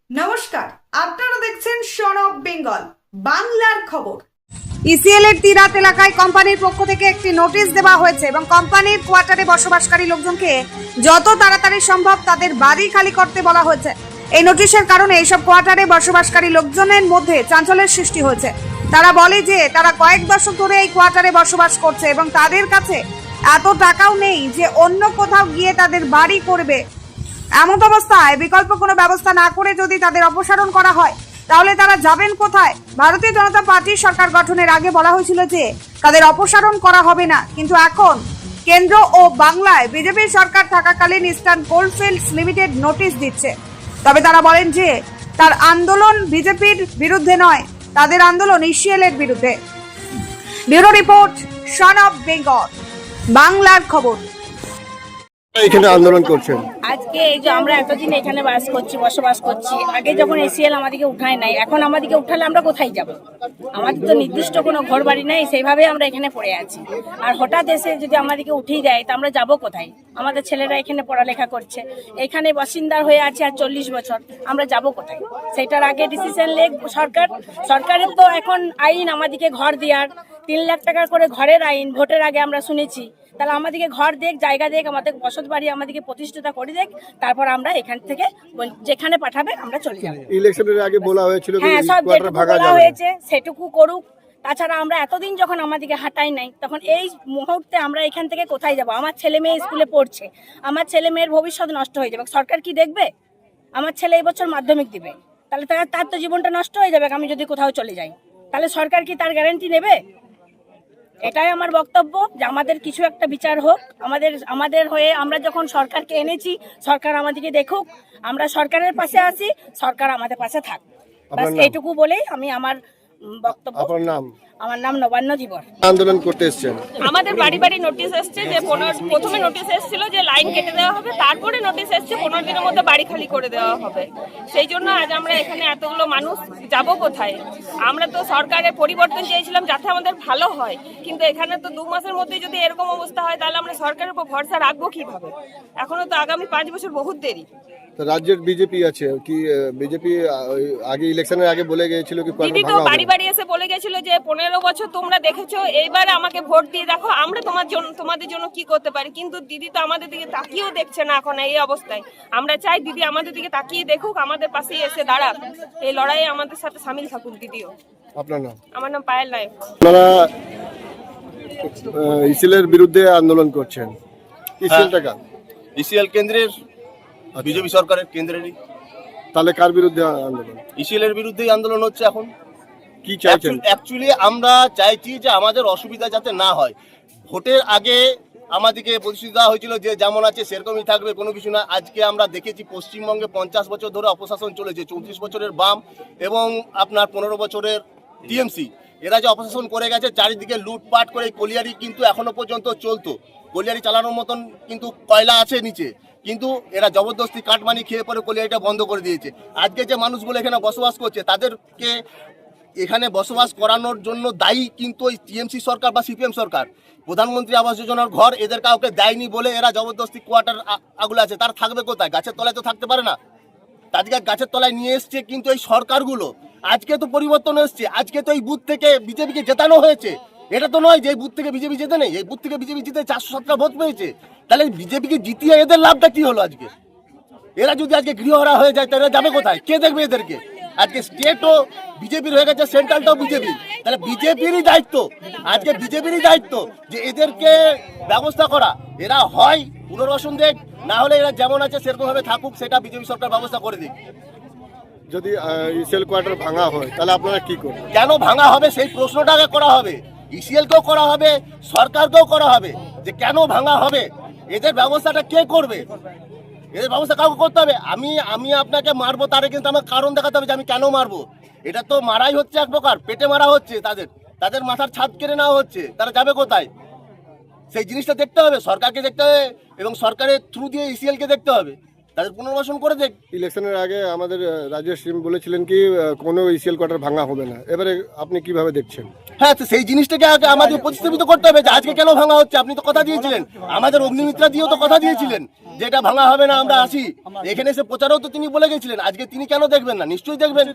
নমস্কার, আপনারা দেখছেন সন অফ বেঙ্গল বাংলার খবর। ইসিএল এর তিরাত এলাকায় কোম্পানির পক্ষ থেকে একটি নোটিশ দেওয়া হয়েছে এবং কোম্পানির কোয়ার্টারে বসবাসকারী লোকজনকে যত তাড়াতাড়ি সম্ভব তাদের বাড়ি খালি করতে বলা হয়েছে। এই নোটিশের কারণে এইসব কোয়ার্টারে বসবাসকারী লোকজনের মধ্যে চাঞ্চল্যের সৃষ্টি হয়েছে। তারা বলে যে তারা কয়েক দশক ধরে এই কোয়ার্টারে বসবাস করছে এবং তাদের কাছে এত টাকাও নেই যে অন্য কোথাও গিয়ে তাদের বাড়ি করবে। এমন অবস্থায় বিকল্প কোনো ব্যবস্থা না করে যদি তাদের অপসারণ করা হয় তাহলে তারা যাবেন কোথায়? ভারতীয় জনতা পার্টির সরকার গঠনের আগে বলা হয়েছিল যে তাদের অপসারণ করা হবে না, কিন্তু এখন কেন্দ্র ও বাংলায় বিজেপির সরকার থাকাকালীন ইস্টার্ন কোলফিল্ডস লিমিটেড নোটিশ দিচ্ছে। তবে তারা বলেন যে তার আন্দোলন বিজেপির বিরুদ্ধে নয়, তাদের আন্দোলন ইসিএল এর বিরুদ্ধে। Bureau report, son of Bengal বাংলার খবর। এখানে আন্দোলন করছেন আজকে এই যে আমরা এতদিন এখানে বসবাস করছি, আগে যখন এসিএল আমাদেরকে উঠায় নাই, এখন আমাদেরকে উঠালে আমরা কোথায় যাব? আমাদের তো নির্দিষ্ট কোনো ঘর বাড়ি নাই, সেইভাবে আমরা এখানে পড়ে আছি। আর হঠাৎ এসে যদি আমাদেরকে উঠিয়ে দেয় তা আমরা যাব কোথায়? আমাদের ছেলেরা এখানে পড়ালেখা করছে, এখানে বাসিন্দার হয়ে আছে আর 40 বছর, আমরা যাব কোথায়? সেটার আগে ডিসিশন লেগ সরকারের তো এখন আইন আমাদেরকে ঘর দেওয়ার, 3 লাখ টাকা করে ঘরের আইন ভোটের আগে আমরা শুনেছি। তাহলে আমাদেরকে ঘর দেখ, জায়গা দেখ, আমাদের বসত বাড়ি আমাদেরকে প্রতিষ্ঠিত করে দেখ, তারপর আমরা এখান থেকে যেখানে পাঠাবে আমরা চলে যাবো। ইলেকশনের আগে বলা হয়েছিল হ্যাঁ, সব যেটুকু বলা হয়েছে সেটুকু করুক। তাছাড়া আমরা এতদিন যখন আমাদেরকে হাঁটাই নাই, তখন এই মুহূর্তে আমরা এখান থেকে কোথায় যাব? আমার ছেলে মেয়ে স্কুলে পড়ছে, আমার ছেলে মেয়ের ভবিষ্যৎ নষ্ট হয়ে যাবে। সরকার কি দেখবে? আমার ছেলে এই বছর মাধ্যমিক দিবে, তাহলে তার তো জীবনটা নষ্ট হয়ে যাবে আমি যদি কোথাও চলে যাই। তাহলে সরকার কি তার গ্যারান্টি নেবে? এটাই আমার বক্তব্য, যে আমাদের কিছু একটা বিচার হোক। আমাদের হয়ে আমরা যখন সরকারকে এনেছি, সরকার আমাদেরকে দেখুক, আমরা সরকারের পাশে আছি, সরকার আমাদের পাশে থাক। বাস এইটুকু বলেই আমি আমার বক্তব্য। আমার নাম নবান্ন ধীবর। আন্দোলন করতে এসেছেন? আমাদের বাড়ি বাড়ি নোটিশ এসছে যে প্রথমে নোটিশ এসেছিল যে লাইন কেটে দেওয়া হবে, তারপরে নোটিশ এসছে 15 দিনের মধ্যে বাড়ি খালি করে দেওয়া হবে। সেই জন্য আজ আমরা এখানে এতগুলো মানুষ যাব কোথায়? আমরা তো সরকারের পরিবর্তন চেয়েছিলাম যাতে আমাদের ভালো হয়, কিন্তু এখানে তো 2 মাসের মধ্যে যদি এরকম অবস্থা হয় তাহলে আমরা সরকারের উপর ভরসা রাখবো কিভাবে? এখনো তো আগামী 5 বছর বহুত দেরি। রাজ্যের বিজেপি আছে কি? বিজেপি আগে ইলেকশনের আগে বলে গিয়েছিল কি দিদি তো বাড়ি বাড়ি এসে বলে গেছিল যে 15 বছর তোমরা দেখেছো, এইবারে আমাকে ভোট দিয়ে দেখো আমরা তোমাদের জন্য কি করতে পারি। কিন্তু দিদি তো আমাদের দিকে তাকিয়েও দেখছে না এখন এই অবস্থায়। আমরা চাই দিদি আমাদের দিকে তাকিয়ে দেখুক, আমাদের পাশেই এসে দাঁড়াক, এই লড়াইয়ে আমাদের সাথে শামিল থাকুক দিদিও। আপনার নাম? আমার নাম পায়েল নায়ক। আপনারা ইসিএলের বিরুদ্ধে আন্দোলন করছেন? ইসিএল টাকা ইসিএল কেন্দ্রের, বিজেপি সরকারের কেন্দ্রেরই। তাহলে কার বিরুদ্ধে আন্দোলন? ইসিএল এর বিরুদ্ধেই আন্দোলন হচ্ছে এখন। কি চাইছেন? অ্যাকচুয়ালি আমরা চাইছি যে আমাদের অসুবিধা যাতে না হয়। ভোটের আগে আমাদেরকে প্রতিশ্রুতি দেওয়া হয়েছিল যে যেমন আছে সেরকমই থাকবে, কোনো কিছু না। আজকে আমরা দেখেছি পশ্চিমবঙ্গে 50 বছর ধরে অপশাসন চলেছে, 34 বছরের বাম এবং আপনার 15 বছরের টিএমসি। এরা যে অপশাসন করে গেছে, চারিদিকে লুটপাট করে কলিয়ারি কিন্তু এখনো পর্যন্ত চলতো। কলিয়ারি চালানোর মতন কিন্তু কয়লা আছে নিচে, কিন্তু এরা জবরদস্তি কাটমানি খেয়ে পরে কলিয়ারিটা বন্ধ করে দিয়েছে। আজকে যে মানুষগুলো এখানে বসবাস করছে তাদেরকে এখানে বসবাস করানোর জন্য দায়ী কিন্তু ওই টিএমসি সরকার বা সিপিএম সরকার। প্রধানমন্ত্রী আবাস যোজনার ঘর এদের কাউকে দেয়নি বলে এরা জবরদস্তি কোয়ার্টার আগুলো আছে। তারা থাকবে কোথায়? গাছের তলায় তো থাকতে পারে না। তাদেরকে গাছের তলায় নিয়ে এসছে কিন্তু এই সরকারগুলো। আজকে তো পরিবর্তন এসছে, আজকে তো এই বুথ থেকে বিজেপিকে জেতানো হয়েছে। এটা তো নয় যে এই বুথ থেকে বিজেপি জিতে নেই, এই বুথ থেকে বিজেপি জিতে 417 ভোট পেয়েছে। তাহলে বিজেপিকে জিতিয়ে এদের লাভটা কি হলো? আজকে এরা যদি আজকে গৃহহারা হয়ে যায় তাহলে যাবে কোথায়? কে দেখবে এদেরকে? আজকে স্টেটও বিজেপির হয়ে গেছে, সেন্ট্রালটাও বিজেপি। তাহলে বিজেপিরই দায়িত্ব, আজকে বিজেপিরই দায়িত্ব যে এদেরকে ব্যবস্থা করা। এরা হয় পুনর্বাসন দেখ, না হলে এরা যেমন আছে সেরকম ভাবে থাকুক, সেটা বিজেপি সরকার ব্যবস্থা করে দিক। যদি ইসিএল কোয়ার্টার ভাঙা হয় তাহলে আপনারা কি করবেন? কেন ভাঙা হবে সেই প্রশ্নটাকে করা হবে, ইসিএলকেও করা হবে, সরকারকেও করা হবে যে কেন ভাঙা হবে, এদের ব্যবস্থাটা কে করবে? এদের ব্যবস্থা কাউকে করতে হবে। আমি আপনাকে মারবো, তারে কিন্তু আমার কারণ দেখাতে হবে যে আমি কেন মারবো। এটা তো মারাই হচ্ছে এক প্রকার, পেটে মারা হচ্ছে, তাদের মাথার ছাদ কেড়ে নেওয়া হচ্ছে। তারা যাবে কোথায়? সেই জিনিসটা দেখতে হবে, সরকারকে দেখতে হবে এবং সরকারের থ্রু দিয়ে ইসিএলকে দেখতে হবে। তাদের পুনর্বাসন করে দেখ। ইলেকশনের আগে আমাদের রাজ্যের সিএম বলেছিলেন কি কোনো ইসিএল কোয়ার্টার ভাঙা হবে না, এবারে আপনি কিভাবে দেখছেন? হ্যাঁ, তো সেই জিনিসটাকে আগে আমাদের প্রতিস্থাপিত করতে হবে যে আজকে কেন ভাঙা হচ্ছে। আপনি তো কথা দিয়েছিলেন, আমাদের অগ্নিমিত্রা দিয়েও তো কথা দিয়েছিলেন যে এটা ভাঙা হবে না, আমরা আসি। এখানে এসে প্রচারেও তো তিনি বলে গেছিলেন, আজকে তিনি কেন দেখবেন না? নিশ্চয়ই দেখবেন।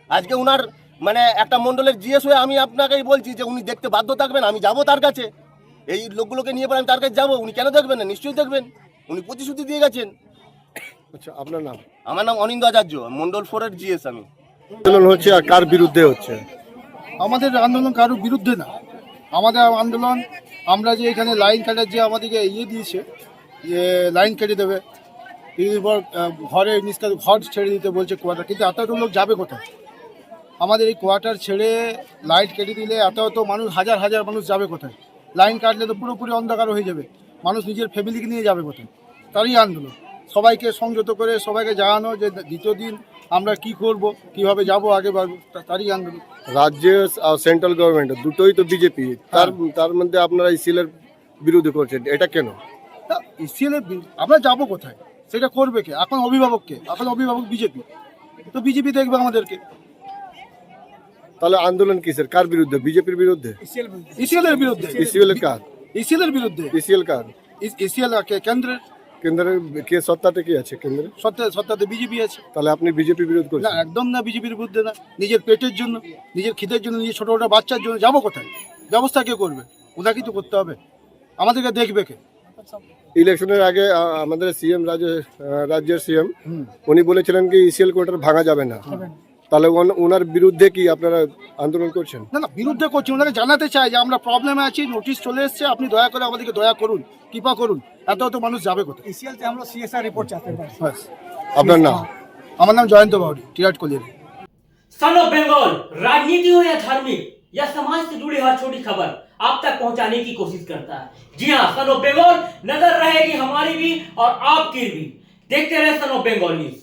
আজকে উনার মানে একটা মন্ডলের জিএস হয়ে আমি আপনাকেই বলছি যে উনি দেখতে বাধ্য থাকবেন, আমি যাব তার কাছে, এই লোকগুলোকে নিয়ে পরে আমি তার কাছে যাবো। উনি কেন দেখবেন না? নিশ্চয়ই দেখবেন, উনি প্রতিশ্রুতি দিয়ে গেছেন। আচ্ছা, আপনার নাম? আমার নাম অনিন্দ আচার্য, মন্ডল 4 এর জিএস আমি। আন্দোলন হচ্ছে আর কার বিরুদ্ধে হচ্ছে? আমাদের আন্দোলন কারোর বিরুদ্ধে না। আমাদের আন্দোলন, আমরা যে এখানে লাইন কাটার যে আমাদেরকে দিয়েছে, যে লাইন কেটে দেবে, এরপর ঘরে ঘর ছেড়ে দিতে বলছে কোয়ার্টার, কিন্তু এত লোক যাবে কোথায়? আমাদের এই কোয়ার্টার ছেড়ে লাইট কেটে দিলে এত মানুষ, হাজার হাজার মানুষ যাবে কোথায়? লাইন কাটলে তো পুরোপুরি অন্ধকার হয়ে যাবে, মানুষ নিজের ফ্যামিলিকে নিয়ে যাবে কোথায়? তারই আন্দোলন, সবাইকে সংযত করে সবাইকে জানানো যে দ্বিতীয় দিন আমরা কি করব, কিভাবে যাব, আগে বাড়বো, তারই আন্দোলন। রাজ্য আর সেন্ট্রাল গভর্নমেন্ট দুটোই তো বিজেপি, তার মধ্যে আপনারা ইসিএল এর বিরুদ্ধে করছেন, এটা কেন? ইসিএল আমরা যাব কোথায়? সেটা করবে কে? এখন অভিভাবককে, এখন অভিভাবক বিজেপি, তো বিজেপি দেখবে আমাদেরকে। তাহলে আন্দোলন কিসের, কার বিরুদ্ধে? বিজেপির বিরুদ্ধে? ইসিএল এর বিরুদ্ধে। ইসিএল এর কার? ইসিএল এর বিরুদ্ধে। ইসিএল কার? ইসিএল কেন্দ্রের। কেন্দ্রের কে সত্তাতে কি আছে কেন্দ্রে? সত্তাতে বিজেপি আছে। তাহলে আপনি বিজেপি বিরোধ না, করছেন? একদম না, বিজেপির বিরুদ্ধে না। নিজের পেটের জন্য, নিজের খিদের জন্য, নিজের ছোট ছোট বাচ্চার জন্য যাবো কোথায়? ব্যবস্থা কে করবে? ওনাকেই তো করতে হবে, আমাদেরকে দেখবে কে? ইলেকশনের আগে আমাদের সিএম রাজ্যের সিএম উনি বলেছিলেন কি ইসিএল কোয়ার্টার ভাঙা যাবে না, তাহলে ওনার বিরুদ্ধে কি আপনারা আন্দোলন করছেন? না না, বিরুদ্ধে করছি, ওনাকে জানাতে চাই যে আমরা প্রবলেমে আছি, নোটিশ চলে এসছে, আপনি দয়া করে আমাদেরকে দয়া করুন, কৃপা করুন, এত মানুষ যাবে কোথায়? ব্যাস। আপনার নাম? আমার নাম Jayanta Bauri, Tirat colliery. Son of Bengal, राजनीति हो या धार्मिक या समाज से जुड़ी हर छोटी खबर आप तक पहुंचाने की कोशिश करता है। जी हाँ, सन ऑफ बंगाल नजर रहेगी हमारी भी और आपकी भी। देखते रहे सन ऑफ बंगाल न्यूज।